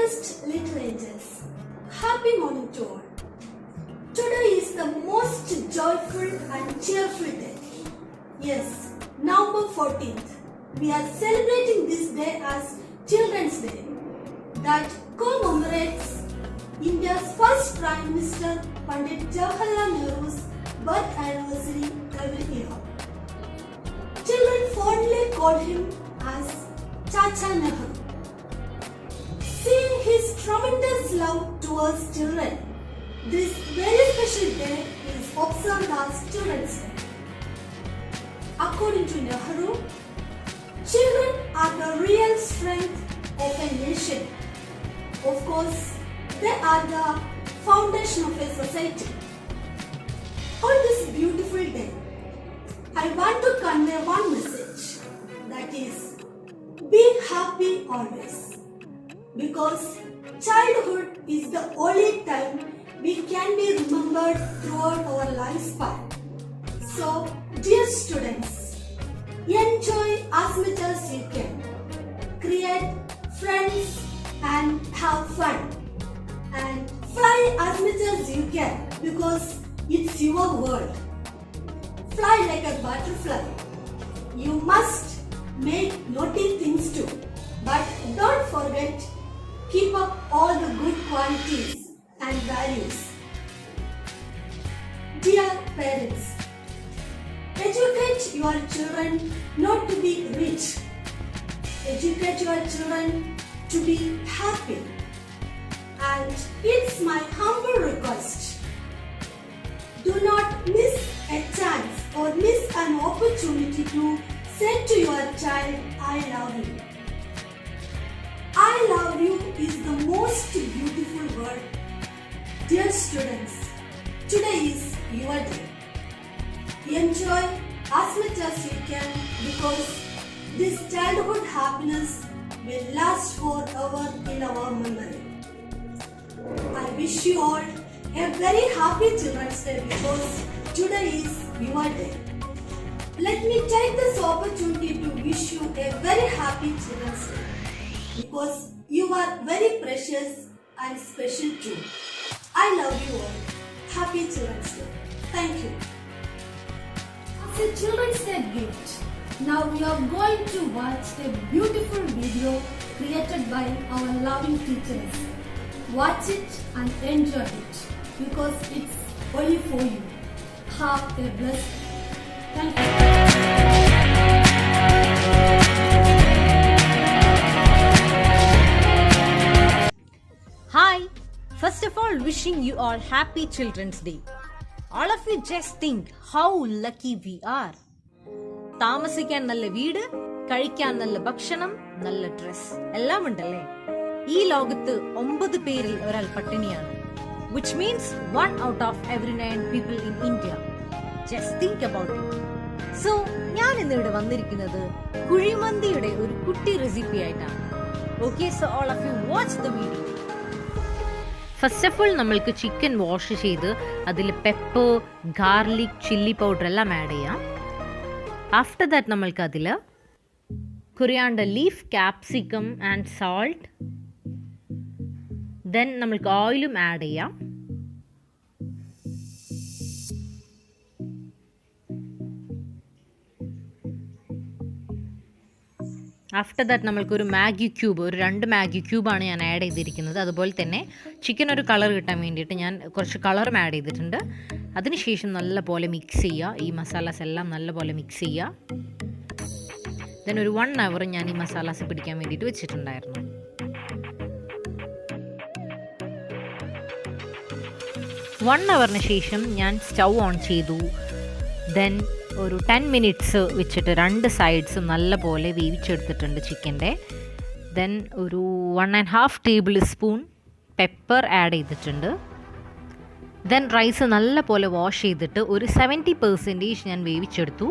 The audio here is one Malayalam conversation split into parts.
Dearest little angels, happy morning to all. Today is the most joyful and cheerful day. Yes, November 14th. We are celebrating this day as Children's Day that commemorates India's first Prime Minister Pandit Jawaharlal Nehru's birth anniversary every year. Children fondly call him as Chacha Nehru. Seeing his tremendous love towards children, this very special day is observed as Children's Day. According to Nehru, children are the real strength of a nation. Of course, they are the foundation of a society. On this beautiful day, I want to convey one message, that is, be happy always. Because childhood is the only time we can be remembered throughout our lifespan. So, dear students, enjoy as much as you can. Create friends and have fun. And fly as much as you can because it's your world. Fly like a butterfly. You must make naughty things too. But don't forget, keep up all the good qualities and values. Dear parents, educate your children not to be rich. Educate your children to be happy. And it's my humble request. Do not miss a chance or miss an opportunity to say to your child, I love you. I love you is the most beautiful word. Dear students, today is your day. Enjoy as much as you can because this childhood happiness will last forever in our memory. I wish you all a very happy Children's Day because today is your day. Let me take this opportunity to wish you a very happy Children's Day because you are very precious and special too. I love you all. Happy Children's Day. Thank you. As a Children's Day gift, now we are going to watch a beautiful video created by our loving teachers. Watch it and enjoy it because it's only for you. Have a blessed day. Thank you. Hi! First of all, wishing you all happy Children's Day. All of you just think how lucky we are. താമസിക്കാൻ നല്ല വീട്, കഴിക്കാൻ നല്ല ഭക്ഷണം, നല്ല ഡ്രസ് എല്ലാം ഉണ്ടല്ലേ. ഈ ലോകത്ത് 9 പേരിൽ ഒരാൾ പട്ടിണിയാണ്. Which means 1 out of every 9 people in India. Just think about it. So, ഞാൻ ഇന്നിവിടെ വന്നിരിക്കുന്നത് കുഴിമന്തിയുടെ ഒരു കുട്ടി റെസിപ്പി ആയിട്ടാണ്. Okay, so all of you watch the video. First of all നമ്മൾക്ക് ചിക്കൻ വാഷ് ചെയ്ത് അതിൽ പെപ്പർ, ഗാർലിക്, ചില്ലി പൗഡർ എല്ലാം ആഡ് ചെയ്യാം. ആഫ്റ്റർ ദാറ്റ് നമ്മൾക്ക് അതിൽ coriander leaf, capsicum and salt, then നമ്മൾക്ക് ഓയിലും ആഡ് ചെയ്യാം. ആഫ്റ്റർ ദാറ്റ് നമ്മൾക്കൊരു മാഗി ക്യൂബ്, ഒരു 2 മാഗി ക്യൂബാണ് ഞാൻ ആഡ് ചെയ്തിരിക്കുന്നത്. അതുപോലെ തന്നെ ചിക്കൻ ഒരു കളർ കിട്ടാൻ വേണ്ടിയിട്ട് ഞാൻ കുറച്ച് കളറും ആഡ് ചെയ്തിട്ടുണ്ട്. അതിനുശേഷം നല്ലപോലെ മിക്സ് ചെയ്യുക. ഈ മസാലാസ് എല്ലാം നല്ലപോലെ മിക്സ് ചെയ്യുക. ദെൻ ഒരു 1 അവർ ഞാൻ ഈ മസാലാസ് പിടിക്കാൻ വേണ്ടിയിട്ട് വെച്ചിട്ടുണ്ടായിരുന്നു. 1 അവറിന് ശേഷം ഞാൻ സ്റ്റൗ ഓൺ ചെയ്തു. ദെൻ ഒരു 10 മിനിറ്റ്സ് വെച്ചിട്ട് 2 സൈഡ്സും നല്ലപോലെ വേവിച്ചെടുത്തിട്ടുണ്ട് ചിക്കൻ്റെ. ദെൻ ഒരു 1.5 ടേബിൾ സ്പൂൺ പെപ്പർ ആഡ് ചെയ്തിട്ടുണ്ട്. ദെൻ റൈസ് നല്ലപോലെ വാഷ് ചെയ്തിട്ട് ഒരു 70% ഞാൻ വേവിച്ചെടുത്തു.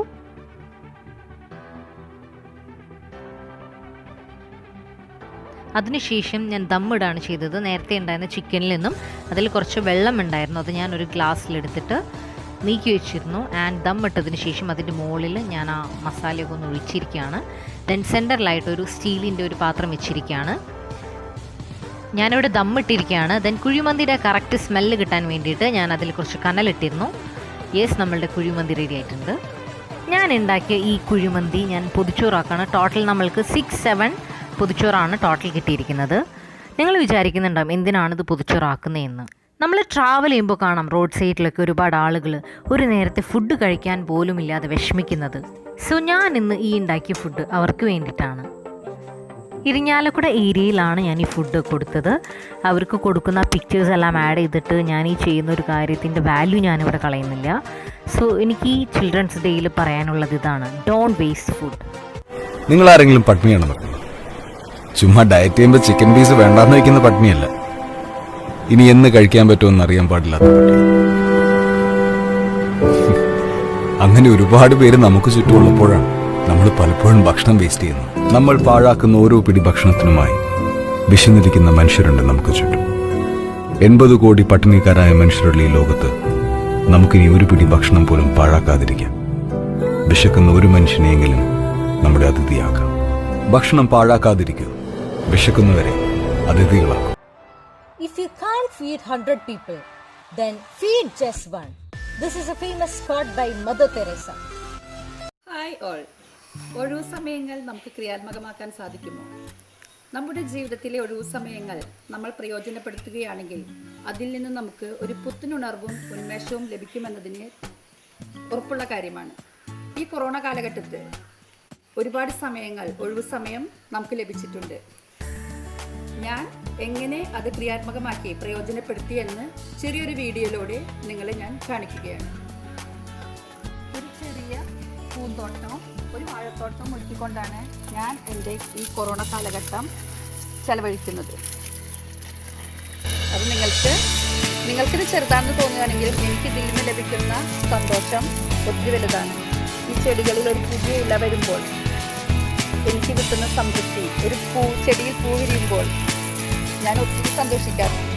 അതിനുശേഷം ഞാൻ ദമ്മിടാണ് ചെയ്തത്. നേരത്തെ ഉണ്ടായിരുന്ന ചിക്കനിൽ നിന്നും അതിൽ കുറച്ച് വെള്ളം ഉണ്ടായിരുന്നു, അത് ഞാൻ ഒരു ഗ്ലാസ്സിലെടുത്തിട്ട് നീക്കി വെച്ചിരുന്നു. ആൻഡ് ദം ഇട്ടതിന് ശേഷം അതിൻ്റെ മുകളിൽ ഞാൻ ആ മസാലയൊക്കെ ഒന്ന് ഒഴിച്ചിരിക്കുകയാണ്. ദെൻ സെൻറ്ററിലായിട്ട് ഒരു സ്റ്റീലിൻ്റെ ഒരു പാത്രം വെച്ചിരിക്കുകയാണ്. ഞാനിവിടെ ദമ്മിട്ടിരിക്കുകയാണ്. ദെൻ കുഴിമന്തിയുടെ കറക്റ്റ് സ്മെല്ല് കിട്ടാൻ വേണ്ടിയിട്ട് ഞാൻ അതിൽ കുറച്ച് കനലിട്ടിരുന്നു. യെസ്, നമ്മളുടെ കുഴിമന്തി റെഡി ആയിട്ടുണ്ട്. ഞാൻ ഉണ്ടാക്കിയ ഈ കുഴിമന്തി ഞാൻ പൊതിച്ചോറാക്കാണ്. ടോട്ടൽ നമ്മൾക്ക് 6-7 പൊതിച്ചോറാണ് ടോട്ടൽ കിട്ടിയിരിക്കുന്നത്. നിങ്ങൾ വിചാരിക്കുന്നുണ്ടാകും എന്തിനാണിത് പൊതിച്ചോറാക്കുന്നതെന്ന്. നമ്മൾ ട്രാവൽ ചെയ്യുമ്പോൾ കാണാം റോഡ് സൈഡിലൊക്കെ ഒരുപാട് ആളുകൾ ഒരു നേരത്തെ ഫുഡ് കഴിക്കാൻ പോലും ഇല്ലാതെ വിഷമിക്കുന്നത്. സോ ഞാൻ ഇന്ന് ഈ ഉണ്ടാക്കിയ ഫുഡ് അവർക്ക് വേണ്ടിയിട്ടാണ്. ഇരിങ്ങാലക്കുട ഏരിയയിലാണ് ഞാൻ ഈ ഫുഡ് കൊടുത്തത്. അവർക്ക് കൊടുക്കുന്ന പിക്ചേഴ്സ് എല്ലാം ആഡ് ചെയ്തിട്ട് ഞാൻ ഈ ചെയ്യുന്ന ഒരു കാര്യത്തിൻ്റെ വാല്യൂ ഞാനിവിടെ കളയുന്നില്ല. സോ എനിക്ക് ഈ ചിൽഡ്രൻസ് ഡേയിൽ പറയാനുള്ളത് ഇതാണ്: ഡോണ്ട് വേസ്റ്റ് ഫുഡ്. നിങ്ങൾ ആരെങ്കിലും പട്ടിണിയാണെന്ന് പറഞ്ഞു? ചുമ്മാ ഡയറ്റ് ചെയ്യുമ്പോൾ ചിക്കൻ പീസ് വേണ്ടാന്ന് വയ്ക്കുന്ന പട്ടിണിയല്ല, ഇനി എന്ന് കഴിക്കാൻ പറ്റുമെന്ന് അറിയാൻ പാടില്ലാത്ത പട്ടിണി. അങ്ങനെ ഒരുപാട് പേര് നമുക്ക് ചുറ്റുമുള്ളപ്പോഴാണ് നമ്മൾ പലപ്പോഴും ഭക്ഷണം വേസ്റ്റ് ചെയ്യുന്നത്. നമ്മൾ പാഴാക്കുന്ന ഓരോ പിടി ഭക്ഷണത്തിനുമായി വിശന്നിരിക്കുന്ന മനുഷ്യരുണ്ട് നമുക്ക് ചുറ്റും. 80 കോടി പട്ടിണിക്കാരായ മനുഷ്യരുള്ള ഈ ലോകത്ത് നമുക്കിനി ഒരു പിടി ഭക്ഷണം പോലും പാഴാക്കാതിരിക്കാം. വിശക്കുന്ന ഒരു മനുഷ്യനെയെങ്കിലും നമ്മുടെ അതിഥിയാക്കാം. ഭക്ഷണം പാഴാക്കാതിരിക്കുക, വിശക്കുന്നവരെ അതിഥികളാക്കും. If you can't feed 100 people, then feed just one. This is a famous quote by Mother Teresa. Hi all. ഒഴിവു സമയങ്ങൾ നമുക്ക് ക്രിയാത്മകമാക്കാൻ സാധിക്കുമോ? നമ്മുടെ ജീവിതത്തിലെ ഒഴിവു സമയങ്ങൾ നമ്മൾ പ്രയോജനപ്പെടുത്തുകയാണെങ്കിൽ അതിൽ നിന്ന് നമുക്ക് ഒരു പുത്തനുണർവും ഉന്മേഷവും ലഭിക്കുമെന്നതിന് ഉറപ്പുള്ള കാര്യമാണ്. ഈ കൊറോണ കാലഘട്ടത്തിൽ ഒരുപാട് സമയങ്ങൾ ഒഴിവു സമയം നമുക്ക് ലഭിച്ചിട്ടുണ്ട്. ഞാൻ എങ്ങനെ അത് ക്രിയാത്മകമാക്കി പ്രയോജനപ്പെടുത്തി എന്ന് ചെറിയൊരു വീഡിയോയിലൂടെ നിങ്ങളെ ഞാൻ കാണിക്കുകയാണ്. ഒരു ചെറിയ പൂന്തോട്ടവും ഒരു വാഴത്തോട്ടവും ഒരുക്കിക്കൊണ്ടാണ് ഞാൻ എൻ്റെ ഈ കൊറോണ കാലഘട്ടം ചെലവഴിക്കുന്നത്. അത് നിങ്ങൾക്കിത് ചെറുതാണെന്ന് തോന്നുകയാണെങ്കിലും എനിക്കിതിൽ നിന്ന് ലഭിക്കുന്ന സന്തോഷം ഒത്തിരി വലുതാണ്. ഈ ചെടികളിൽ ഒരു പുതിയ ഇല വരുമ്പോൾ എനിക്ക് കിട്ടുന്ന സംതൃപ്തി, ഒരു ചെടിയിൽ പൂ വിരിയുമ്പോൾ ഞാൻ ഒത്തിരി സന്തോഷിക്കാറുണ്ട്.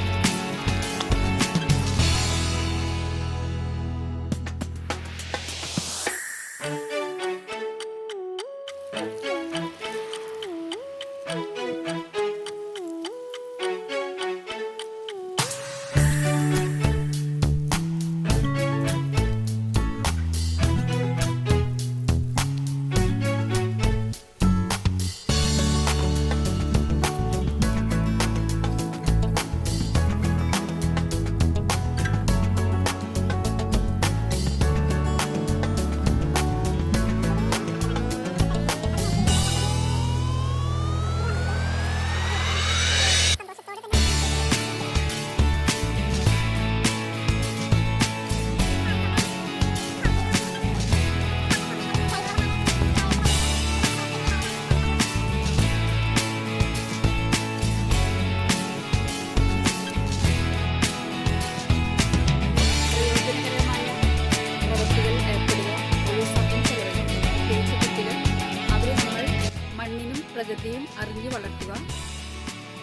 പ്രകൃതിയും അറിഞ്ഞു വളർത്തുക,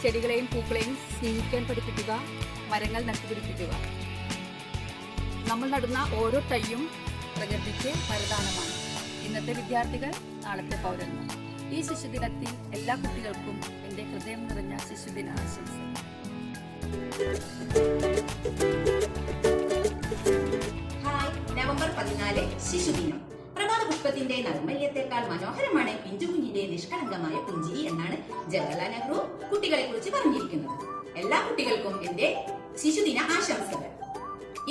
ചെടികളെയും പൂക്കളെയും സ്നേഹിക്കാൻ പഠിപ്പിക്കുക, മരങ്ങൾ നട്ടുപിടിപ്പിക്കുക. നമ്മൾ നടുന്ന ഓരോ തൈയും പ്രകൃതിക്ക് വരദാനമാണ്. ഇന്നത്തെ വിദ്യാർത്ഥികൾ നാളത്തെ പൗരന്മാർ. ഈ ശിശുദിനത്തിൽ എല്ലാ കുട്ടികൾക്കും എൻ്റെ ഹൃദയം നിറഞ്ഞ ശിശുദിന ആശംസകൾ. ഹായ്, നവംബർ 14 ശിശുദിനം. പ്രഭാതപുഷ്പത്തിന്റെ നൈർമല്യത്തെക്കാൾ മനോഹരമാണ് പിഞ്ചുകുഞ്ഞിന്റെ നിഷ്കളങ്കമായ പുഞ്ചിരി എന്നാണ് ജവഹർലാൽ നെഹ്റു കുട്ടികളെ കുറിച്ച് പറഞ്ഞിരിക്കുന്നത്. എല്ലാ കുട്ടികൾക്കും എന്റെ ശിശുദിന ആശംസകൾ.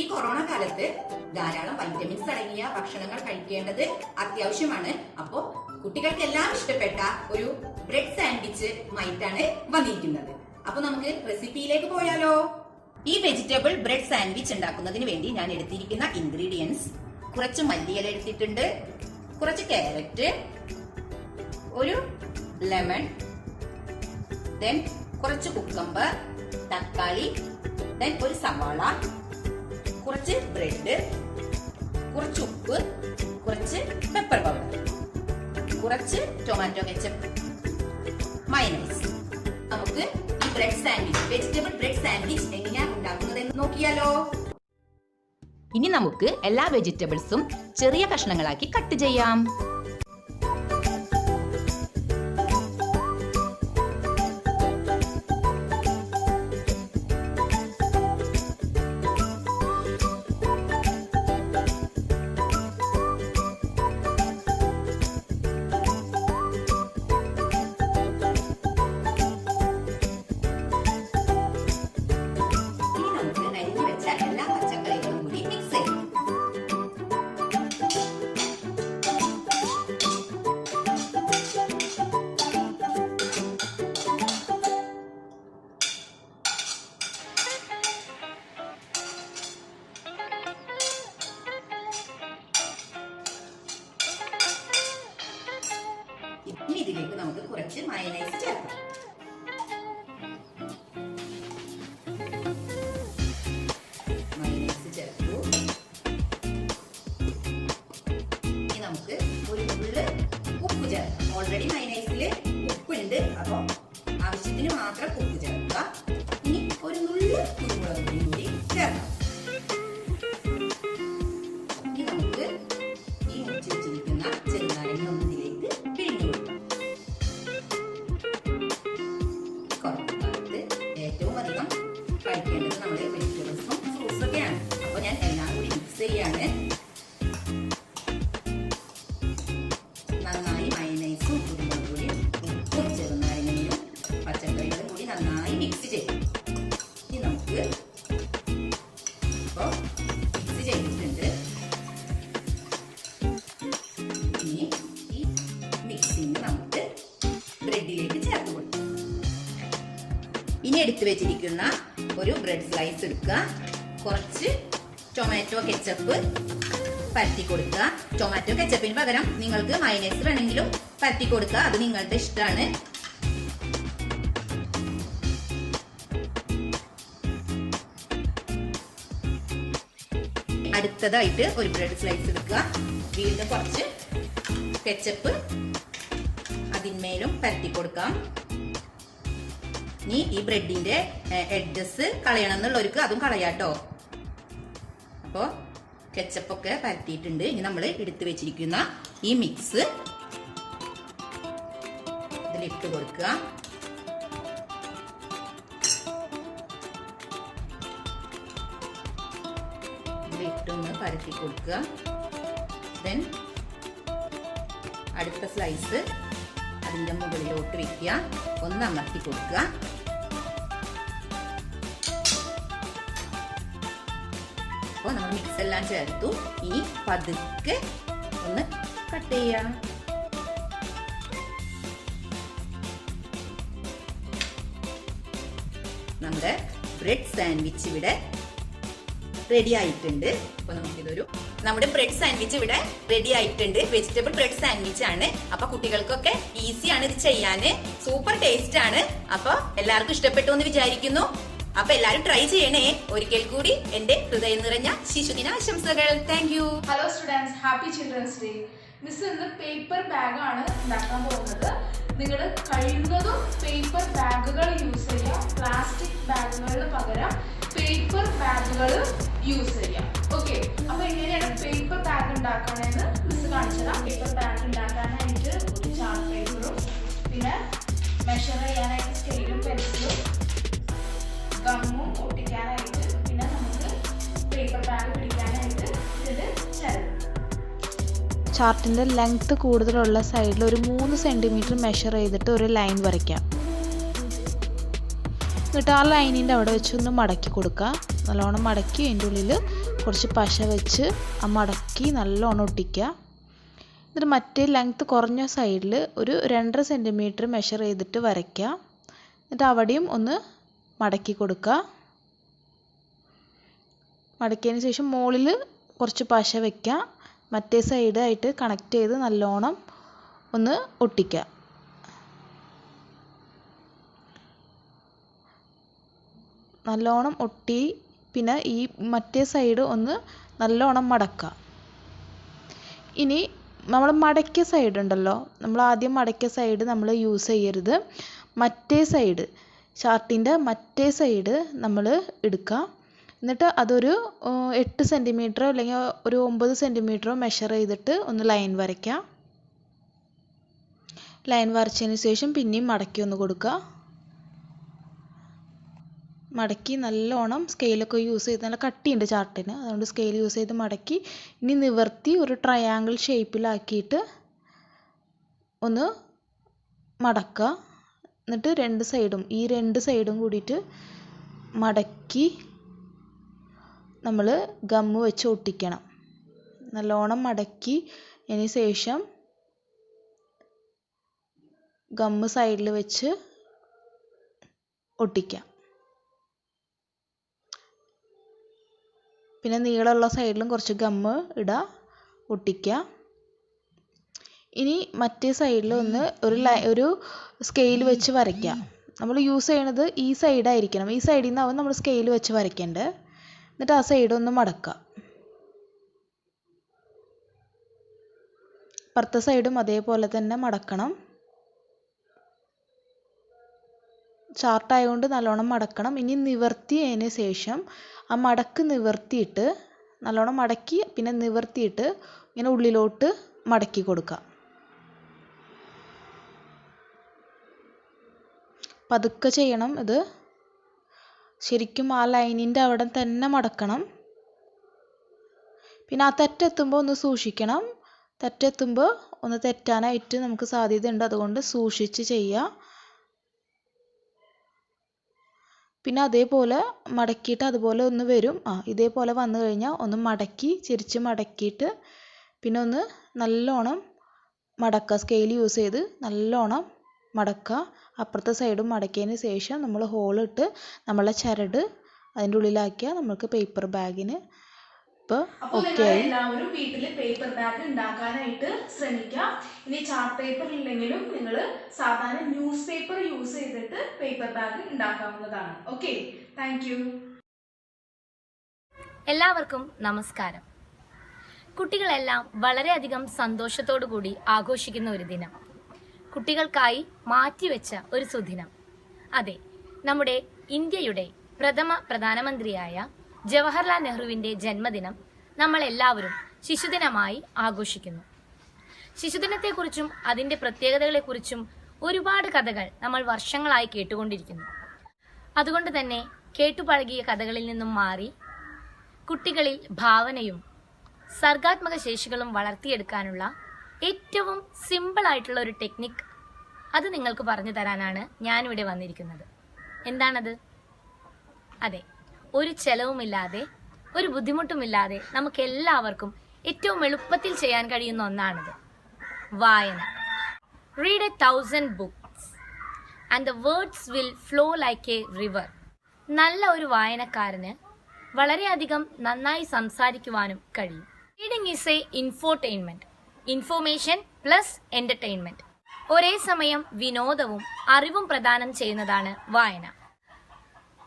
ഈ കൊറോണ കാലത്ത് ധാരാളം വൈറ്റമിൻസ് അടങ്ങിയ ഭക്ഷണങ്ങൾ കഴിക്കേണ്ടത് അത്യാവശ്യമാണ്. അപ്പോ കുട്ടികൾക്കെല്ലാം ഇഷ്ടപ്പെട്ട ഒരു ബ്രെഡ് സാൻഡ്വിച്ച് മായിട്ടാണ് വന്നിരിക്കുന്നത്. അപ്പൊ നമുക്ക് റെസിപ്പിയിലേക്ക് പോയാലോ? ഈ വെജിറ്റബിൾ ബ്രെഡ് സാൻഡ്വിച്ച് ഉണ്ടാക്കുന്നതിന് വേണ്ടി ഞാൻ എടുത്തിരിക്കുന്ന ഇൻഗ്രീഡിയൻസ്: കുറച്ച് മല്ലിയില എടുത്തിട്ടുണ്ട്, കുറച്ച് ക്യാരറ്റ്, ഒരു ലെമൺ, ദെൻ കുറച്ച് കുക്കമ്പർ, തക്കാളി, ദെൻ ഒരു സവാള, കുറച്ച് ബ്രെഡ്, കുറച്ച് ഉപ്പ്, കുറച്ച് പെപ്പർ പൗഡർ, കുറച്ച് ടൊമാറ്റോ കെച്ചപ്പ്, മയണൈസ്. നമുക്ക് ഈ bread sandwich, vegetable bread sandwich എങ്ങനെയാണ് ഉണ്ടാക്കുന്നതെന്ന് നോക്കിയാലോ? ഇനി നമുക്ക് എല്ലാ വെജിറ്റബിൾസും ചെറിയ കഷ്ണങ്ങളാക്കി കട്ട് ചെയ്യാം. കുറച്ച് മയനൈസ് ചേർക്കാം. മയനൈസ് ചേർത്തു. ഇനി നമുക്ക് ഒരു നുള്ള് ഉപ്പ് ചേർക്കാം. ഓൾറെഡി മയനൈസിൽ ഉപ്പുണ്ട്, അപ്പോൾ ആവശ്യത്തിന് മാത്രം ഉപ്പ് ചേർക്കുക. ഇനി ഒരു നുള്ള് കുരുമുളക് പൊടി കൂടി ചേർക്കാം. ഇനി നമുക്ക് ഈ മുറിച്ച് വെച്ചിരിക്കുന്ന ചെറുനാരങ്ങ ഇതിലേക്ക് പിഴിഞ്ഞു കൊടുക്കാം. കൊറോണ കാലത്ത് ഏറ്റവും അധികം കഴിക്കേണ്ടത് നമ്മുടെ വെജിറ്റബിൾസും ഫ്രൂട്ട്സും ഒക്കെയാണ്. അപ്പോൾ ഞാൻ എല്ലാം കൂടി മിക്സ് ചെയ്യാണ്. നന്നായി മയനൈസും കുരുമുളക് പൊടിയും ഉപ്പും ചെറുനാരങ്ങയും പച്ചക്കറികളും കൂടി നന്നായി മിക്സ് ചെയ്യും. ഇനി നമുക്ക് ഇപ്പോൾ മിക്സ് ചെയ്തിട്ടുണ്ട്. ഇനി ഈ മിക്സിങ് നമുക്ക് ബ്രെഡിലേക്ക് ചേർത്ത് കൊടുക്കാം. ഇനി എടുത്തു വെച്ചിരിക്കുന്ന ഒരു ബ്രെഡ് സ്ലൈസ് എടുക്കുക. കുറച്ച് ടൊമാറ്റോ കെച്ചപ്പ് പരത്തി കൊടുക്കുക. ടൊമാറ്റോ കെച്ചപ്പിന് പകരം നിങ്ങൾക്ക് മയനൈസ് വേണമെങ്കിലും പരത്തി കൊടുക്കുക, അത് നിങ്ങളുടെ ഇഷ്ടമാണ്. അടുത്തതായിട്ട് ഒരു ബ്രെഡ് സ്ലൈസ് എടുക്കുക. വീണ്ടും കുറച്ച് കെച്ചപ്പ് അതിന്മേലും പരത്തി കൊടുക്കാം. ഇനി ഈ ബ്രെഡിന്റെ എഡ്ജസ് കളയണം എന്നുള്ളവർക്ക് അതും കളയാട്ടോ. അപ്പോൾ കെച്ചപ്പൊക്കെ പരത്തിയിട്ടുണ്ട്. ഇനി നമ്മൾ എടുത്തു വെച്ചിരിക്കുന്ന ഈ മിക്സ് ഇതിലിട്ട് കൊടുക്കുക. ഇതിലിട്ടൊന്ന് പരത്തി കൊടുക്കുക. ദെൻ അടുത്ത സ്ലൈസ് അതിൻ്റെ മുകളിലോട്ട് വെക്കുക. ഒന്ന് അമർത്തി കൊടുക്കുക. അപ്പോൾ നമ്മൾ മിക്സ് എല്ലാം ചേർത്തു. ഇനി പതുക്കെ ഒന്ന് കട്ട് ചെയ്യാം. നമ്മുടെ ബ്രെഡ് സാൻഡ്വിച്ച് ഇവിടെ റെഡി ആയിട്ടുണ്ട്. അപ്പോൾ നമ്മുടെ ബ്രെഡ് സാൻഡ്വിച്ച് ഇവിടെ റെഡി ആയിട്ടുണ്ട്. വെജിറ്റബിൾ ബ്രെഡ് സാൻഡ്വിച്ച് ആണ്. അപ്പൊ കുട്ടികൾക്കൊക്കെ ഈസിയാണ് ഇത് ചെയ്യാന്. സൂപ്പർ ടേസ്റ്റ് ആണ്. അപ്പൊ എല്ലാവർക്കും ഇഷ്ടപ്പെട്ടു എന്ന് വിചാരിക്കുന്നു. അപ്പൊ എല്ലാരും ട്രൈ ചെയ്യണേ. ഒരിക്കൽ കൂടി എന്റെ ഹൃദയം നിറഞ്ഞ ശിശുദിന ആശംസകൾ. Thank you. Hello students, happy children's day. Miss ഇന്ന് പേപ്പർ ബാഗാണ് ഉണ്ടാക്കാൻ പോകുന്നത്. നിങ്ങൾ കഴിയുന്നതും പേപ്പർ ബാഗുകൾ യൂസ് ചെയ്യുക. പ്ലാസ്റ്റിക് ബാഗുകളിന് പകരം പേപ്പർ ബാഗുകൾ യൂസ് ചെയ്യാം. ഓക്കെ, അപ്പൊ എങ്ങനെയാണ് പേപ്പർ ബാഗ് ഉണ്ടാക്കണമെന്ന് മിസ് കാണിച്ചതാണ്. പേപ്പർ ബാഗ് ഉണ്ടാക്കാനായിട്ട് ഒരു ചാർട്ട് പേപ്പറും പിന്നെ മെഷർ ചെയ്യാനായിട്ട് സ്കെയിലും പെൻസിലും ഗമ്മും ഒട്ടിക്കാനായിട്ട് പിന്നെ നമുക്ക് പേപ്പർ ബാഗ് പിടിക്കാനായിട്ട് ഇതിൽ ചേർക്കും. ചാർട്ടിൻ്റെ ലെങ്ത്ത് കൂടുതലുള്ള സൈഡിൽ ഒരു 3 സെൻറ്റിമീറ്റർ മെഷർ ചെയ്തിട്ട് ഒരു ലൈൻ വരയ്ക്കാം. എന്നിട്ട് ആ ലൈനിൻ്റെ അവിടെ വെച്ച് ഒന്ന് മടക്കി കൊടുക്കുക. നല്ലോണം മടക്കി അതിൻ്റെ ഉള്ളിൽ കുറച്ച് പശ വെച്ച് ആ മടക്കി നല്ലോണം ഒട്ടിക്കുക. എന്നിട്ട് മറ്റേ ലെങ്ത്ത് കുറഞ്ഞ സൈഡിൽ ഒരു 2.5 സെൻറ്റിമീറ്റർ മെഷർ ചെയ്തിട്ട് വരയ്ക്കുക. എന്നിട്ട് അവിടെയും ഒന്ന് മടക്കി കൊടുക്കുക. മടക്കിയതിന് ശേഷം മുകളിൽ കുറച്ച് പശ വയ്ക്കുക. മറ്റേ സൈഡായിട്ട് കണക്ട് ചെയ്ത് നല്ലോണം ഒന്ന് ഒട്ടിക്കുക. നല്ലോണം ഒട്ടി പിന്നെ ഈ മറ്റേ സൈഡ് ഒന്ന് നല്ലോണം മടക്കുക. ഇനി നമ്മൾ മടക്കിയ സൈഡ് ഉണ്ടല്ലോ, നമ്മൾ ആദ്യം മടക്കിയ സൈഡ് നമ്മൾ യൂസ് ചെയ്യരുത്. മറ്റേ സൈഡ്, ചാർട്ടിൻ്റെ മറ്റേ സൈഡ് നമ്മൾ എടുക്കുക. എന്നിട്ട് അതൊരു 8 സെൻറ്റിമീറ്ററോ അല്ലെങ്കിൽ ഒരു 9 സെൻറ്റിമീറ്ററോ മെഷർ ചെയ്തിട്ട് ഒന്ന് ലൈൻ വരയ്ക്കുക. ലൈൻ വരച്ചതിന് ശേഷം പിന്നെയും മടക്കി ഒന്ന് കൊടുക്കുക. മടക്കി നല്ലോണം സ്കെയിലൊക്കെ യൂസ് ചെയ്ത്, നല്ല കട്ടിയുണ്ട് ചാർട്ടിന്, അതുകൊണ്ട് സ്കെയിൽ യൂസ് ചെയ്ത് മടക്കി ഇനി നിവർത്തി ഒരു ട്രയാങ്കിൾ ഷേപ്പിലാക്കിയിട്ട് ഒന്ന് മടക്കുക. എന്നിട്ട് ഈ രണ്ട് സൈഡും കൂടിയിട്ട് മടക്കി നമ്മൾ ഗമ്മ് വെച്ച് ഒട്ടിക്കണം. നല്ലോണം മടക്കി അതിന് ശേഷം ഗമ്മ് സൈഡിൽ വെച്ച് ഒട്ടിക്കാം. പിന്നെ നീളമുള്ള സൈഡിലും കുറച്ച് ഗമ്മ് ഇടുക, ഒട്ടിക്കുക. ഇനി മറ്റേ സൈഡിൽ ഒന്ന് ഒരു സ്കെയിൽ വെച്ച് വരയ്ക്കാം. നമ്മൾ യൂസ് ചെയ്യണത് ഈ സൈഡായിരിക്കണം. ഈ സൈഡിൽ നിന്നാവും നമ്മൾ സ്കെയിൽ വെച്ച് വരയ്ക്കേണ്ടത്. എന്നിട്ട് ആ സൈഡ് ഒന്ന് മടക്കാം. അപ്പുറത്തെ സൈഡും അതേപോലെ തന്നെ മടക്കണം. ചാർട്ടായതുകൊണ്ട് നല്ലോണം മടക്കണം. ഇനി നിവർത്തിയതിന് ശേഷം ആ മടക്ക് നിവർത്തിയിട്ട് നല്ലോണം മടക്കി പിന്നെ നിവർത്തിയിട്ട് ഇങ്ങനെ ഉള്ളിലോട്ട് മടക്കി കൊടുക്കാം. പതുക്കെ ചെയ്യണം ഇത്. ശരിക്കും ആ ലൈനിൻ്റെ അവിടെ തന്നെ മടക്കണം. പിന്നെ ആ തെറ്റെത്തുമ്പോൾ ഒന്ന് സൂക്ഷിക്കണം. തെറ്റെത്തുമ്പോൾ ഒന്ന് തെറ്റാനായിട്ട് നമുക്ക് സാധ്യതയുണ്ട്. അതുകൊണ്ട് സൂക്ഷിച്ച് ചെയ്യുക. പിന്നെ അതേപോലെ മടക്കിയിട്ട് അതുപോലെ ഒന്ന് വരും. ഇതേപോലെ വന്നു കഴിഞ്ഞാൽ ഒന്ന് മടക്കി തിരിച്ച് മടക്കിയിട്ട് പിന്നെ ഒന്ന് നല്ലോണം മടക്കുക. സ്കെയിൽ യൂസ് ചെയ്ത് നല്ലോണം മടക്കുക. അപ്പുറത്തെ സൈഡും മടക്കിയതിന് ശേഷം നമ്മൾ ഹോളിട്ട് നമ്മളെ ചരട് അതിൻ്റെ ഉള്ളിലാക്കിയാൽ നമുക്ക് പേപ്പർ ബാഗിന് ഇപ്പോൾ ഓക്കെ ആയി. എല്ലാവരും വീട്ടിൽ പേപ്പർ ബാഗ് ഉണ്ടാക്കാനായിട്ട് ശ്രമിക്കുക. ഇനി ചാർട്ട് പേപ്പർ ഇല്ലെങ്കിലും നിങ്ങൾ സാധാരണ ന്യൂസ് പേപ്പർ യൂസ് ചെയ്തിട്ട് പേപ്പർ ബാഗ് ഉണ്ടാക്കാവുന്നതാണ്. Okay, thank you. എല്ലാവർക്കും നമസ്കാരം. കുട്ടികളെല്ലാം വളരെയധികം സന്തോഷത്തോടു കൂടി ആഘോഷിക്കുന്ന ഒരു ദിനം, കുട്ടികൾക്കായി മാറ്റിവെച്ച ഒരു സുദിനം. അതെ, നമ്മുടെ ഇന്ത്യയുടെ പ്രഥമ പ്രധാനമന്ത്രിയായ ജവഹർലാൽ നെഹ്റുവിൻ്റെ ജന്മദിനം നമ്മൾ എല്ലാവരും ശിശുദിനമായി ആഘോഷിക്കുന്നു. ശിശുദിനത്തെക്കുറിച്ചും അതിൻ്റെ പ്രത്യേകതകളെക്കുറിച്ചും ഒരുപാട് കഥകൾ നമ്മൾ വർഷങ്ങളായി കേട്ടുകൊണ്ടിരിക്കുന്നു. അതുകൊണ്ട് തന്നെ കേട്ടുപഴകിയ കഥകളിൽ നിന്നും മാറി കുട്ടികളിൽ ഭാവനയും സർഗാത്മക ശേഷികളും വളർത്തിയെടുക്കാനുള്ള ഏറ്റവും സിമ്പിളായിട്ടുള്ള ഒരു ടെക്നിക്ക് അത് നിങ്ങൾക്ക് പറഞ്ഞു തരാനാണ് ഞാനിവിടെ വന്നിരിക്കുന്നത്. എന്താണത്? അതെ, ഒരു ചെലവുമില്ലാതെ ഒരു ബുദ്ധിമുട്ടുമില്ലാതെ നമുക്ക് എല്ലാവർക്കും ഏറ്റവും എളുപ്പത്തിൽ ചെയ്യാൻ കഴിയുന്ന ഒന്നാണിത്, വായന. Read 1000 books and the words will flow like A river. നല്ല ഒരു വായനക്കാരന് വളരെയധികം നന്നായി സംസാരിക്കുവാനും കഴിയും. Reading is A infotainment, information plus entertainment. ഒരേ സമയം വിനോദവും അറിവും പ്രദാനം ചെയ്യുന്നതാണ് വായന.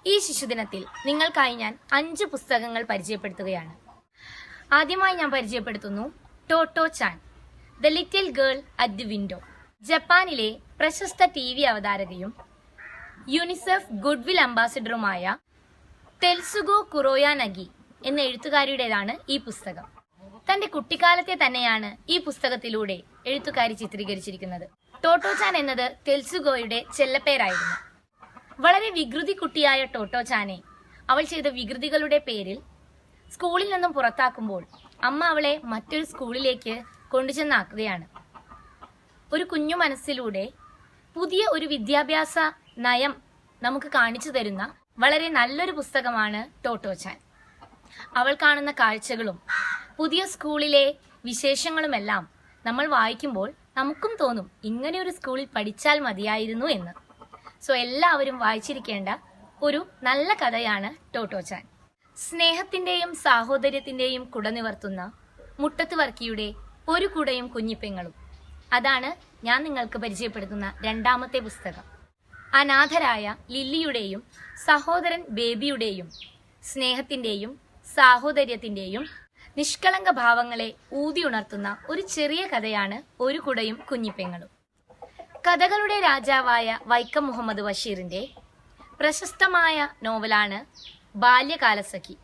ഈ ശിശുദിനത്തിൽ നിങ്ങൾക്കായി ഞാൻ 5 പുസ്തകങ്ങൾ പരിചയപ്പെടുത്തുകയാണ്. ആദ്യമായി ഞാൻ പരിചയപ്പെടുത്തുന്നു Totto Chan, the little girl at the window. ജപ്പാനിലെ പ്രശസ്ത TV അവതാരകയും യുനിസെഫ് ഗുഡ്വിൽ അംബാസിഡറുമായ തെൽസുഗോ കുറോയാനഗി എന്ന എഴുത്തുകാരിയുടേതാണ് ഈ പുസ്തകം. തന്റെ കുട്ടിക്കാലത്തെ തന്നെയാണ് ഈ പുസ്തകത്തിലൂടെ എഴുത്തുകാരി ചിത്രീകരിച്ചിരിക്കുന്നത്. ടോട്ടോ ചാൻ എന്നത് തെൽസുഗോയുടെ ചെല്ലപ്പേരായിരുന്നു. വളരെ വികൃതി കുട്ടിയായ ടോട്ടോ ചാനെ അവൾ ചെയ്ത വികൃതികളുടെ പേരിൽ സ്കൂളിൽ നിന്നും പുറത്താക്കുമ്പോൾ അമ്മ അവളെ മറ്റൊരു സ്കൂളിലേക്ക് കൊണ്ടുചെന്നാക്കുകയാണ്. ഒരു കുഞ്ഞു മനസ്സിലൂടെ പുതിയ ഒരു വിദ്യാഭ്യാസ നയം നമുക്ക് കാണിച്ചു തരുന്ന വളരെ നല്ലൊരു പുസ്തകമാണ് ടോട്ടോ ചാൻ. അവൾ കാണുന്ന കാഴ്ചകളും പുതിയ സ്കൂളിലെ വിശേഷങ്ങളുമെല്ലാം നമ്മൾ വായിക്കുമ്പോൾ നമുക്കും തോന്നും ഇങ്ങനെ ഒരു സ്കൂളിൽ പഠിച്ചാൽ മതിയായിരുന്നു എന്ന്. സോ എല്ലാവരും വായിച്ചിരിക്കേണ്ട ഒരു നല്ല കഥയാണ് ടോട്ടോ ചാൻ. സ്നേഹത്തിന്റെയും സാഹോദര്യത്തിന്റെയും കുട നിവർത്തുന്ന മുട്ടത്ത് വർക്കിയുടെ ഒരു കുടയും കുഞ്ഞിപ്പെങ്ങളും, അതാണ് ഞാൻ നിങ്ങൾക്ക് പരിചയപ്പെടുത്തുന്ന രണ്ടാമത്തെ പുസ്തകം. അനാഥരായ ലില്ലിയുടെയും സഹോദരൻ ബേബിയുടെയും സ്നേഹത്തിന്റെയും സാഹോദര്യത്തിന്റെയും നിഷ്കളങ്ക ഭാവങ്ങളെ ഊതിയുണർത്തുന്ന ഒരു ചെറിയ കഥയാണ് ഒരു കുടയും കുഞ്ഞിപ്പെങ്ങളും. കഥകളുടെ രാജാവായ വൈക്കം മുഹമ്മദ് ബഷീറിന്റെ പ്രശസ്തമായ നോവലാണ് ബാല്യകാലസഖി.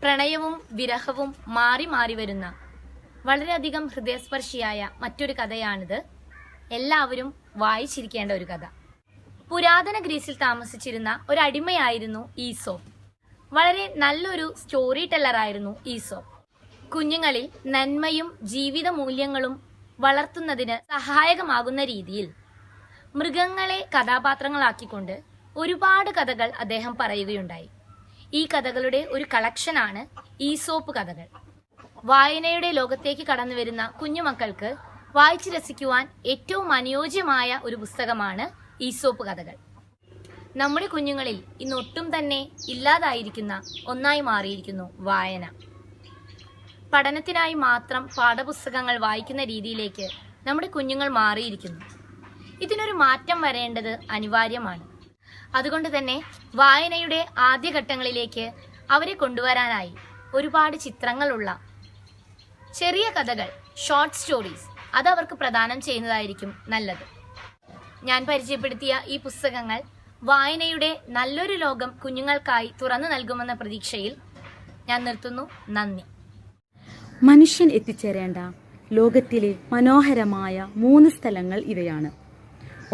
പ്രണയവും വിരഹവും മാറി മാറി വരുന്ന വളരെയധികം ഹൃദയസ്പർശിയായ മറ്റൊരു കഥയാണിത്. എല്ലാവരും വായിച്ചിരിക്കേണ്ട ഒരു കഥ. പുരാതന ഗ്രീസിൽ താമസിച്ചിരുന്ന ഒരു അടിമയായിരുന്നു ഈസോപ്പ്. വളരെ നല്ലൊരു സ്റ്റോറി ടെല്ലറായിരുന്നു ഈസോപ്പ്. കുഞ്ഞുങ്ങളിൽ നന്മയും ജീവിത മൂല്യങ്ങളും വളർത്തുന്നതിന് സഹായകമാകുന്ന രീതിയിൽ മൃഗങ്ങളെ കഥാപാത്രങ്ങളാക്കിക്കൊണ്ട് ഒരുപാട് കഥകൾ അദ്ദേഹം പറയുകയുണ്ടായി. ഈ കഥകളുടെ ഒരു കളക്ഷനാണ് ഈസോപ്പ് കഥകൾ. വായനയുടെ ലോകത്തേക്ക് കടന്നു വരുന്ന കുഞ്ഞുമക്കൾക്ക് വായിച്ചു രസിക്കുവാൻ ഏറ്റവും അനുയോജ്യമായ ഒരു പുസ്തകമാണ് ഈസോപ്പ് കഥകൾ. നമ്മുടെ കുഞ്ഞുങ്ങളിൽ ഇന്നൊട്ടും തന്നെ ഇല്ലാതായിരിക്കുന്ന ഒന്നായി മാറിയിരിക്കുന്നു വായന. പഠനത്തിനായി മാത്രം പാഠപുസ്തകങ്ങൾ വായിക്കുന്ന രീതിയിലേക്ക് നമ്മുടെ കുഞ്ഞുങ്ങൾ മാറിയിരിക്കുന്നു. ഇതിനൊരു മാറ്റം വരേണ്ടത് അനിവാര്യമാണ്. അതുകൊണ്ട് തന്നെ വായനയുടെ ആദ്യഘട്ടങ്ങളിലേക്ക് അവരെ കൊണ്ടുവരാനായി ഒരുപാട് ചിത്രങ്ങളുള്ള ചെറിയ കഥകൾ, ഷോർട്ട് സ്റ്റോറീസ് അത് അവർക്ക് പ്രദാനം ചെയ്യുന്നതായിരിക്കും നല്ലത്. ഞാൻ പരിചയപ്പെടുത്തിയ ഈ പുസ്തകങ്ങൾ വായനയുടെ നല്ലൊരു ലോകം കുഞ്ഞുങ്ങൾക്കായി തുറന്നു നൽകുമെന്ന പ്രതീക്ഷയിൽ ഞാൻ നിർത്തുന്നു. നന്ദി. മനുഷ്യൻ എത്തിച്ചേരേണ്ട ലോകത്തിലെ മനോഹരമായ 3 സ്ഥലങ്ങൾ ഇവയാണ്.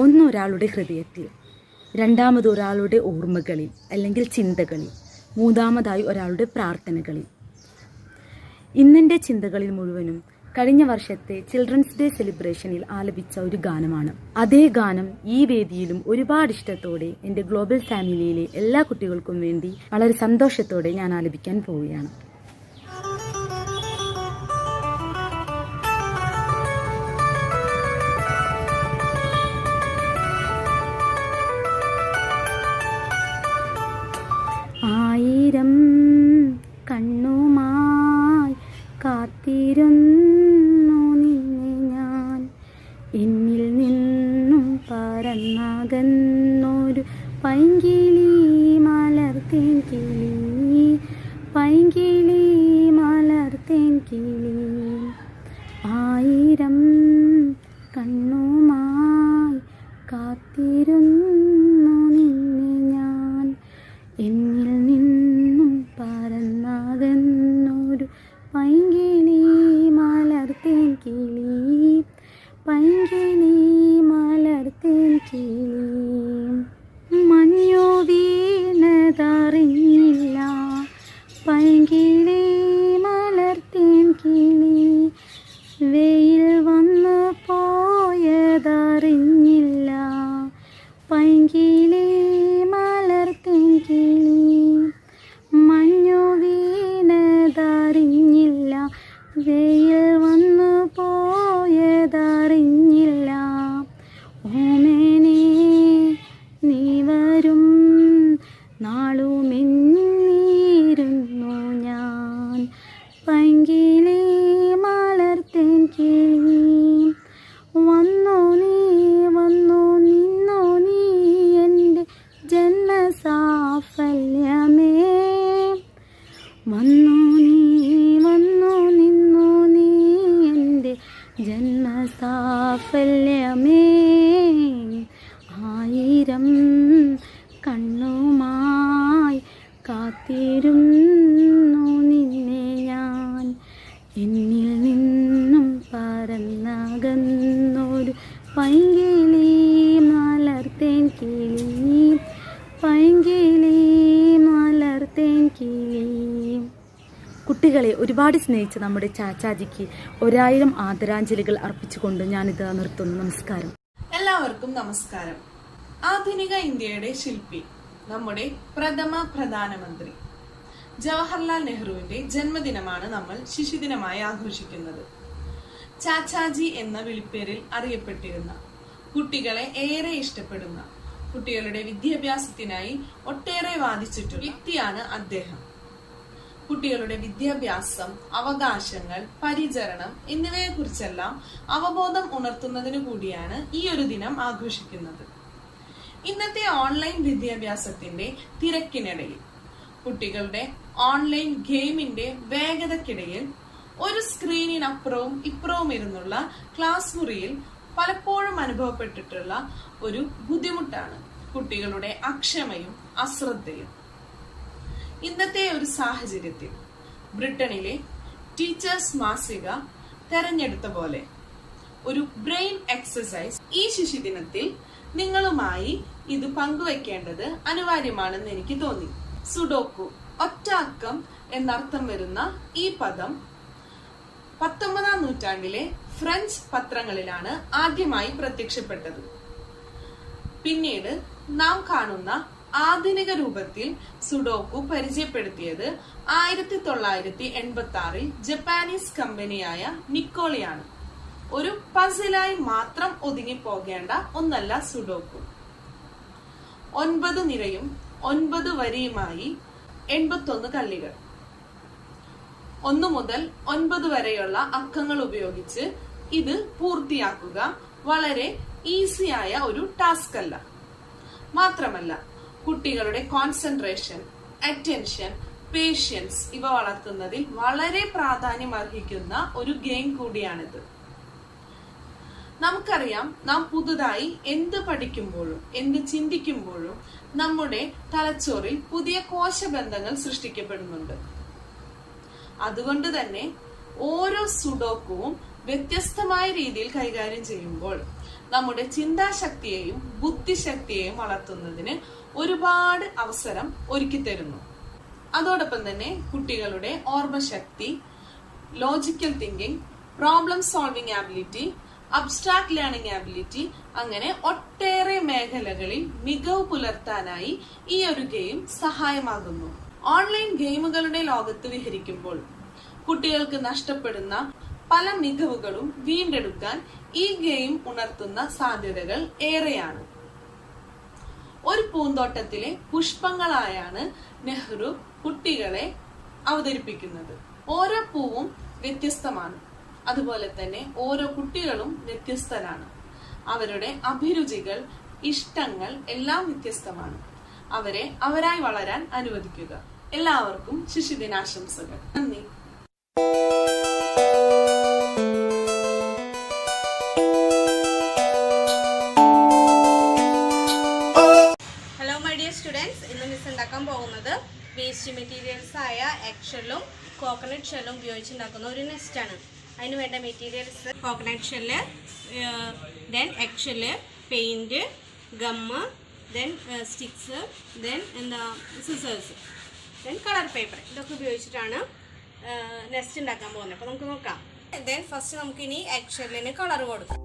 ഒന്ന് ഒരാളുടെ ഹൃദയത്തിൽ, രണ്ടാമത് ഒരാളുടെ ഓർമ്മകളിൽ അല്ലെങ്കിൽ ചിന്തകളിൽ, മൂന്നാമതായി ഒരാളുടെ പ്രാർത്ഥനകളിൽ. ഇന്നെൻ്റെ ചിന്തകളിൽ മുഴുവനും കഴിഞ്ഞ വർഷത്തെ ചിൽഡ്രൻസ് ഡേ സെലിബ്രേഷനിൽ ആലപിച്ച ഒരു ഗാനമാണ്. അതേ ഗാനം ഈ വേദിയിലും ഒരുപാട് ഇഷ്ടത്തോടെ എൻ്റെ ഗ്ലോബൽ ഫാമിലിയിലെ എല്ലാ കുട്ടികൾക്കും വേണ്ടി വളരെ സന്തോഷത്തോടെ ഞാൻ ആലപിക്കാൻ പോവുകയാണ്. ആയിരം കണ്ണുമായി കാത്തിരുന്നു നിന്നെ ഞാൻ, എന്നിൽ നിന്നും പറന്നകന്നൊരു പൈങ്കിളി മലർത്തേൻ കിളി, പൈങ്കിളി മലർത്തേൻ കിളി. ആയിരം കണ്ണുമായി കാത്തിരുന്നു നിന്നെ ഞാൻ, എന്നിൽ നിന്നും പറന്നകന്നൊരു പൈങ്കിളി മലർത്തേൻ കിളി, പൈങ്കിളി മലർത്തേൻ കിളി. മഞ്ഞു വീണതറിഞ്ഞില്ല പൈങ്കിളി മലർത്തേൻ കിളി, വെയിൽ വന്നു പോയതറിഞ്ഞില്ല പൈങ്കിളി മലർത്തേൻ കിളി. മഞ്ഞു വീണതറിഞ്ഞില്ല, വെയിൽ വന്നു പോയതറിഞ്ഞില്ല. ഓമേനേ നീ വരും നാളുമെന്നിരുന്നു ഞാൻ, പൈങ്കിളി മലർത്തേൻ കിളി. വന്നു നീ വന്നു നിന്നു നീ എൻ്റെ ജന്മസാഫല്യമേ, വന്നു നീ വന്നു നിന്നു നീ എൻ്റെ ജന്മസാഫല്യമേ. ആയിരം കണ്ണുമായി കാത്തിരുന്നു നിന്നെ ഞാൻ, എന്നിൽ നിന്നും പറന്നകന്നൊരു പൈങ്കിളി മലർത്തേൻ കിളി, പൈങ്കിളി മലർത്തേൻ കിളി. കുട്ടികളെ ഒരുപാട് സ്നേഹിച്ച നമ്മുടെ ചാച്ചാജിക്ക് 1000 ആദരാഞ്ജലികൾ അർപ്പിച്ചുകൊണ്ട് ഞാനിത് നിർത്തുന്നു. നമസ്കാരം. എല്ലാവർക്കും നമസ്കാരം. ആധുനിക ഇന്ത്യയുടെ ശില്പി, നമ്മുടെ പ്രഥമ പ്രധാനമന്ത്രി ജവഹർലാൽ നെഹ്റുവിന്റെ ജന്മദിനമാണ് നമ്മൾ ശിശുദിനമായി ആഘോഷിക്കുന്നത്. ചാച്ചാജി എന്ന വിളിപ്പേരിൽ അറിയപ്പെട്ടിരുന്ന, കുട്ടികളെ ഏറെ ഇഷ്ടപ്പെടുന്ന, കുട്ടികളുടെ വിദ്യാഭ്യാസത്തിനായി ഒട്ടേറെ വാദിച്ചിട്ടുള്ള വ്യക്തിയാണ് അദ്ദേഹം. കുട്ടികളുടെ വിദ്യാഭ്യാസം, അവകാശങ്ങൾ, പരിചരണം എന്നിവയെക്കുറിച്ചെല്ലാം അവബോധം ഉണർത്തുന്നതിനു കൂടിയാണ് ഈ ഒരു ദിനം ആഘോഷിക്കുന്നത്. ഇന്നത്തെ ഓൺലൈൻ വിദ്യാഭ്യാസത്തിന്റെ തിരക്കിനിടയിൽ, കുട്ടികളുടെ ഓൺലൈൻ ഗെയിമിന്റെ വേഗതക്കിടയിൽ, ഒരു സ്ക്രീനിനപ്പുറവും ഇപ്പുറവും ഇരുന്നുള്ള ക്ലാസ് മുറിയിൽ പലപ്പോഴും അനുഭവപ്പെട്ടിട്ടുള്ള ഒരു ബുദ്ധിമുട്ടാണ് കുട്ടികളുടെ അക്ഷമയും അശ്രദ്ധയും. ഇന്നത്തെ ഒരു സാഹചര്യത്തിൽ ബ്രിട്ടനിലെ ടീച്ചേഴ്സ് മാസിക തെരഞ്ഞെടുത്ത പോലെ ഒരു ബ്രെയിൻ എക്സസൈസ് ഈ ശിശുദിനത്തിൽ നിങ്ങളുമായി ഇത് പങ്കുവെക്കേണ്ടത് അനിവാര്യമാണെന്ന് എനിക്ക് തോന്നി. സുഡോക്കു, ഒറ്റ അക്കം എന്നർത്ഥം വരുന്ന ഈ പദം 19ാം നൂറ്റാണ്ടിലെ ഫ്രഞ്ച് പത്രങ്ങളിലാണ് ആദ്യമായി പ്രത്യക്ഷപ്പെട്ടത്. പിന്നീട് നാം കാണുന്ന ആധുനിക രൂപത്തിൽ സുഡോക്കു പരിചയപ്പെടുത്തിയത് 1986 ജപ്പാനീസ് കമ്പനിയായ നിക്കോളിയാണ്. ഒരു പസിലായി മാത്രം ഒതുങ്ങിപ്പോകേണ്ട ഒന്നല്ല സുഡോക്കു. 9 നിരയും 9 വരിയുമായി 81 കള്ളികൾ. 1 മുതൽ 9 വരെയുള്ള അക്കങ്ങൾ ഉപയോഗിച്ച് ഇത് പൂർത്തിയാക്കുക വളരെ ഈസിയായ ഒരു ടാസ്ക് അല്ല. മാത്രമല്ല കുട്ടികളുടെ കോൺസെൻട്രേഷൻ, അറ്റൻഷൻ, പേഷ്യൻസ് ഇവ വളർത്തുന്നതിൽ വളരെ പ്രാധാന്യം അർഹിക്കുന്ന ഒരു ഗെയിം കൂടിയാണിത്. നമുക്കറിയാം, നാം പുതുതായി എന്ത് പഠിക്കുമ്പോഴും എന്ത് ചിന്തിക്കുമ്പോഴും നമ്മുടെ തലച്ചോറിൽ പുതിയ കോശബന്ധങ്ങൾ സൃഷ്ടിക്കപ്പെടുന്നുണ്ട്. അതുകൊണ്ട് തന്നെ ഓരോ സുഡോക്കുവും വ്യത്യസ്തമായ രീതിയിൽ കൈകാര്യം ചെയ്യുമ്പോൾ നമ്മുടെ ചിന്താശക്തിയെയും ബുദ്ധിശക്തിയെയും വളർത്തുന്നതിന് ഒരുപാട് അവസരം ഒരുക്കിത്തരുന്നു. അതോടൊപ്പം തന്നെ കുട്ടികളുടെ ഓർമ്മശക്തി, logical thinking, problem solving ability, abstract learning ability, അങ്ങനെ ഒട്ടേറെ മേഖലകളിൽ മികവ് പുലർത്താനായി ഈ ഒരു ഗെയിം സഹായമാകുന്നു. ഓൺലൈൻ ഗെയിമുകളുടെ ലോകത്ത് വിഹരിക്കുമ്പോൾ കുട്ടികൾക്ക് നഷ്ടപ്പെടുന്ന പല മികവുകളും വീണ്ടെടുക്കാൻ ഈ ഗെയിം ഉണർത്തുന്ന സാധ്യതകൾ ഏറെയാണ്. ഒരു പൂന്തോട്ടത്തിലെ പുഷ്പങ്ങളായാണ് നെഹ്റു കുട്ടികളെ അവതരിപ്പിക്കുന്നത്. ഓരോ പൂവും വ്യത്യസ്തമാണ്, അതുപോലെ തന്നെ ഓരോ കുട്ടികളും വ്യത്യസ്തരാണ്. അവരുടെ അഭിരുചികൾ, ഇഷ്ടങ്ങൾ എല്ലാം വ്യത്യസ്തമാണ്. അവരെ അവരായി വളരാൻ അനുവദിക്കുക. എല്ലാവർക്കും ശിശുദിനാശംസകൾ. നന്ദി. ഹലോ മൈ ഡിയർ സ്റ്റുഡൻസ്, ഇന്ന് മിസ് ഉണ്ടാക്കാൻ പോകുന്നത് വേസ്റ്റ് മെറ്റീരിയൽസ് ആയ എഗ്ഷെല്ലും കോക്കനട്ട് ഷെല്ലും ഉപയോഗിച്ചുണ്ടാക്കുന്ന ഒരു നെസ്റ്റാണ്. അതിന് വേണ്ട materials coconut shell, then eggshell, paint, gum, then sticks, then scissors, then colour paper. ഇതൊക്കെ ഉപയോഗിച്ചിട്ടാണ് നെസ്റ്റ് ഉണ്ടാക്കാൻ പോകുന്നത്. അപ്പോൾ നമുക്ക് നോക്കാം. ദെൻ ഫസ്റ്റ് നമുക്കിനി എഗ്ഷെല്ലിന് കളർ കൊടുക്കാം.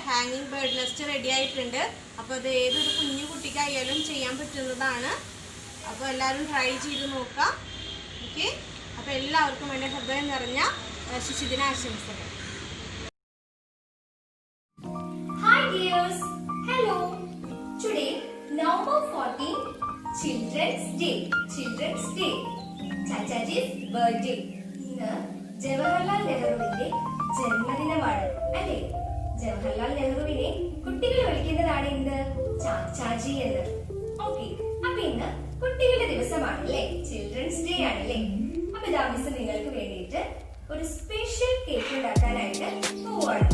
ഹാങ്ങിങ് ബേർഡ് നെസ്റ്റ് റെഡി ആയിട്ടുണ്ട്. അപ്പോൾ അത് ഏതൊരു കുഞ്ഞു കുട്ടിക്കായാലും ചെയ്യാൻ പറ്റുന്നതാണ്. അപ്പോൾ എല്ലാവരും ട്രൈ ചെയ്ത് നോക്കാം. ഓക്കെ, അപ്പോൾ എല്ലാവർക്കും എൻ്റെ ഹൃദയം നിറഞ്ഞ ശിശുദിനാശംസകൾ. Hi dears, hello. Today, November 14th, Children's day, children's day, Chachaji's birthday. ഇന്ന് ജവഹർലാൽ നെഹ്റുവിന്റെ ജന്മദിനമാണ് അല്ലേ? ജവഹർലാൽ നെഹ്റുവിനെ കുട്ടികൾ വിളിക്കുന്നതാണ് എന്ത്? ചാച്ചാജി എന്ന്. ഓക്കെ, അപ്പൊ ഇന്ന് കുട്ടികളുടെ ദിവസമാണല്ലേ, ചിൽഡ്രൻസ് ഡേ ആണല്ലേ. അപ്പൊ ഇതാ മിസ് നിങ്ങൾക്ക് വേണ്ടിയിട്ട് ഒരു സ്പെഷ്യൽ കേക്ക് ഉണ്ടാക്കാനായിട്ട് പോവാണ്.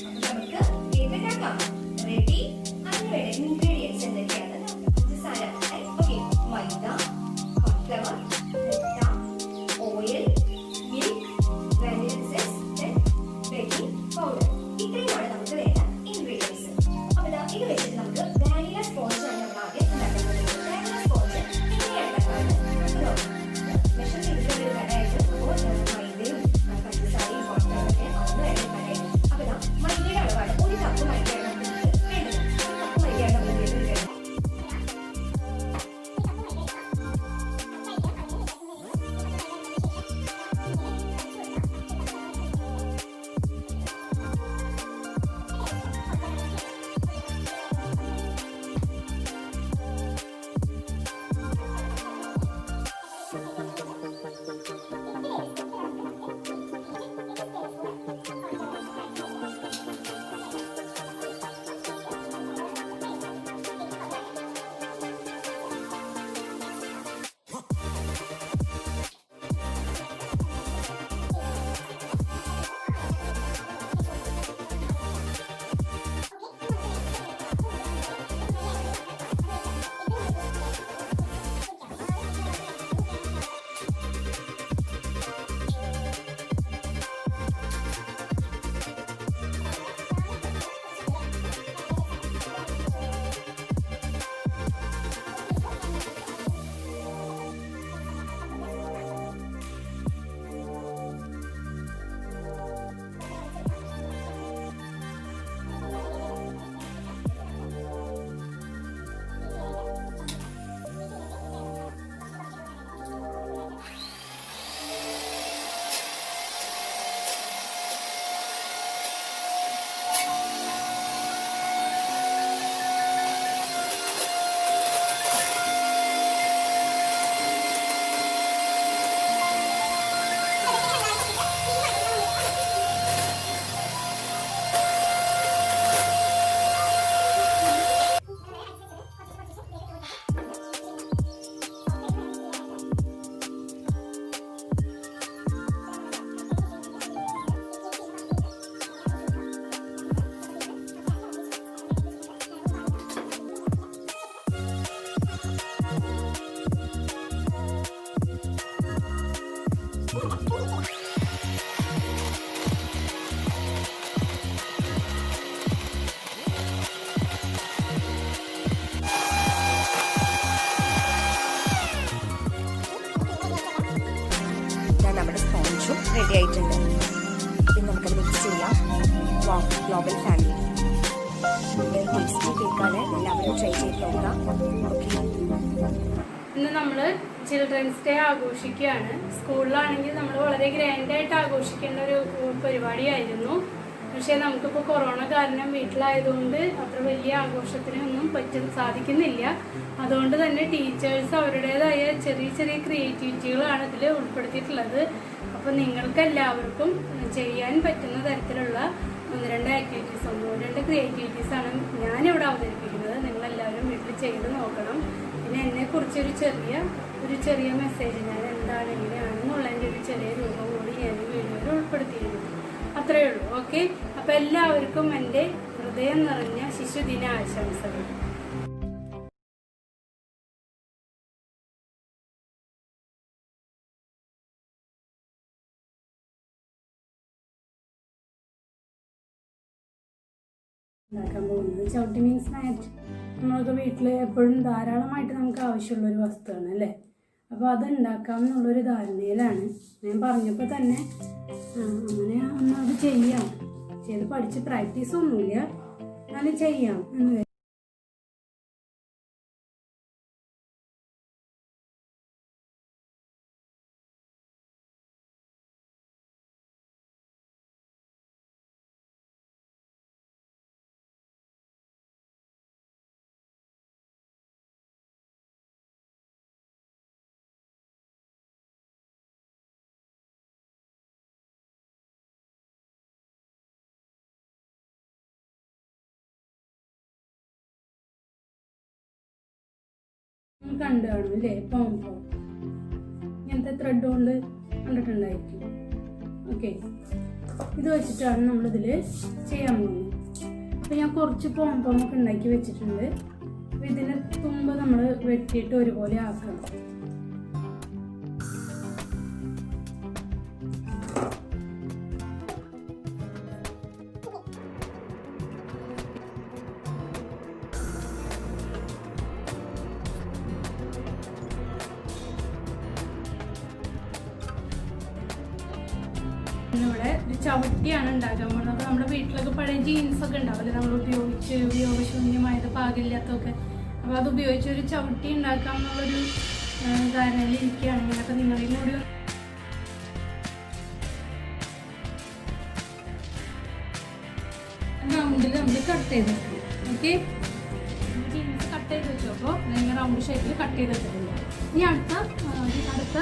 അപ്പൊ നമുക്ക് കേക്ക് ഉണ്ടാക്കാം. റെഡി? അതിന് വേണ്ട ഇൻഗ്രീഡിയൻസ് എന്തൊക്കെയാണ്? പഞ്ചസാര, ഓക്കെ, മൈദ, കോൺഫ്ലവർ, മുട്ട, oil, milk, vanilla essence, baking powder. ഇത്രയുമാണ് നമുക്ക് വേണ്ട ഇൻഗ്രീഡിയൻസ്. അപ്പൊ ഇത് വെച്ചിട്ട് നമുക്ക് വാനില സ്പോഞ്ച് ആണ് നമ്മൾ ആദ്യം ഉണ്ടാക്കാൻ പോകുന്നത്. വാനില സ്പോഞ്ച് എങ്ങനെയാണ് ഉണ്ടാക്കാറുണ്ട് നമുക്ക് നോക്കാം. മെഷർ ചെയ്തിട്ട് ഒരു കടായിട്ട് മൈദയും പഞ്ചസാരയും കോൺഫ്ലവറൊക്കെ ഒന്ന് എടുക്കാനായിട്ട്. അപ്പൊ മൈദയുടെ അളവാണ് 1 കപ്പ് മൈദയാണ് നമുക്ക് വേണ്ടത്. 1 കപ്പ് മൈദയാണ് നമ്മൾ വേണ്ടത്. നമ്മുടെ സ്പോഞ്ചും റെഡി ആയിട്ടുണ്ട്. പിന്നെ നമുക്കത് മിക്സ് ചെയ്യാം. ഗ്ലോബൽ ഫാമിലി ടേസ്റ്റി കേക്കാണ്, എല്ലാവരും ട്രൈ ചെയ്ത് നോക്കാം. ഓക്കെ, ഇന്ന് നമ്മൾ ചിൽഡ്രൻസ് ഡേ ആഘോഷിക്കുകയാണ്. സ്കൂളിലാണെങ്കിൽ നമ്മൾ വളരെ ഗ്രാൻഡായിട്ട് ആഘോഷിക്കേണ്ട ഒരു പരിപാടിയായിരുന്നു. പക്ഷേ നമുക്കിപ്പോൾ കൊറോണ കാരണം വീട്ടിലായതുകൊണ്ട് അത്ര വലിയ ആഘോഷത്തിനൊന്നും സാധിക്കുന്നില്ല. അതുകൊണ്ട് തന്നെ ടീച്ചേഴ്സ് അവരുടേതായ ചെറിയ ചെറിയ ക്രിയേറ്റിവിറ്റികളാണ് ഇതിൽ ഉൾപ്പെടുത്തിയിട്ടുള്ളത്. അപ്പോൾ നിങ്ങൾക്ക് എല്ലാവർക്കും ചെയ്യാൻ പറ്റുന്ന തരത്തിലുള്ള 1-2 ആക്ടിവിറ്റീസ്, 1-2 ക്രിയേറ്റിവിറ്റീസാണ് ഞാനിവിടെ അവതരിപ്പിക്കുന്നത്. നിങ്ങളെല്ലാവരും വീട്ടിൽ ചെയ്ത് നോക്കണം. പിന്നെ എന്നെക്കുറിച്ചൊരു ചെറിയ മെസ്സേജ്, ഞാൻ എന്താണ് എങ്ങനെയാണെന്നുള്ളതിൻ്റെ ഒരു ചെറിയ രൂപം കൂടി ഞാൻ വീഡിയോയിൽ ഉൾപ്പെടുത്തിയിരുന്നു. അത്രയേ ഉള്ളൂ. ഓക്കെ, അപ്പോൾ എല്ലാവർക്കും എൻ്റെ ഹൃദയം നിറഞ്ഞ ശിശുദിന ആശംസകൾ. ഉണ്ടാക്കാൻ പോകുന്നത് ചവിട്ടി മീൻസ് മാറ്റ്. നമ്മളൊക്കെ വീട്ടിൽ എപ്പോഴും ധാരാളമായിട്ട് നമുക്ക് ആവശ്യമുള്ളൊരു വസ്തുവാണ് അല്ലേ. അപ്പോൾ അത് ഉണ്ടാക്കാം എന്നുള്ളൊരു ധാരണയിലാണ്. ഞാൻ പറഞ്ഞപ്പോൾ തന്നെ അങ്ങനെ ഒന്നത് ചെയ്യാം, ചെയ്ത് പഠിച്ച് പ്രാക്ടീസൊന്നുമില്ല, എന്നാലും ചെയ്യാം എന്ന് കണ്ടു കാണും അല്ലേ? പോംപോം ഇങ്ങനത്തെ ത്രെഡ് കൊണ്ട് കണ്ടിട്ടുണ്ടായിരിക്കും. ഓക്കെ, ഇത് വെച്ചിട്ടാണ് നമ്മളിതിൽ ചെയ്യാൻ പോകുന്നത്. അപ്പോൾ ഞാൻ കുറച്ച് പോംപോമൊക്കെ ഉണ്ടാക്കി വെച്ചിട്ടുണ്ട്. അപ്പോൾ ഇതിന് തുമ്പ് നമ്മൾ വെട്ടിയിട്ട് ഒരുപോലെ ആക്കണം. ഇവിടെ ഒരു ചവിട്ടിയാണ് ഉണ്ടാക്കാൻ പോകുന്നത്. അപ്പോൾ നമ്മുടെ വീട്ടിലൊക്കെ പഴയ ജീൻസൊക്കെ ഉണ്ടാവില്ലേ, നമ്മൾ ഉപയോഗശൂന്യമായത്, പാകില്ലാത്തതൊക്കെ. അപ്പോൾ അത് ഉപയോഗിച്ച് ഒരു ചവിട്ടി ഉണ്ടാക്കാം എന്നുള്ളൊരു ധാരണയിൽ ഇരിക്കുകയാണ്. അപ്പോൾ നിങ്ങളിൽ കൂടി റൗണ്ടിൽ നമ്മൾ കട്ട് ചെയ്ത് വെക്കും. ഓക്കെ, ജീൻസ് കട്ട് ചെയ്ത് വെച്ചു. അപ്പോൾ നിങ്ങൾ റൗണ്ട് ഷേപ്പിൽ കട്ട് ചെയ്ത് വെച്ചിട്ടുണ്ട്. ഇനി അടുത്ത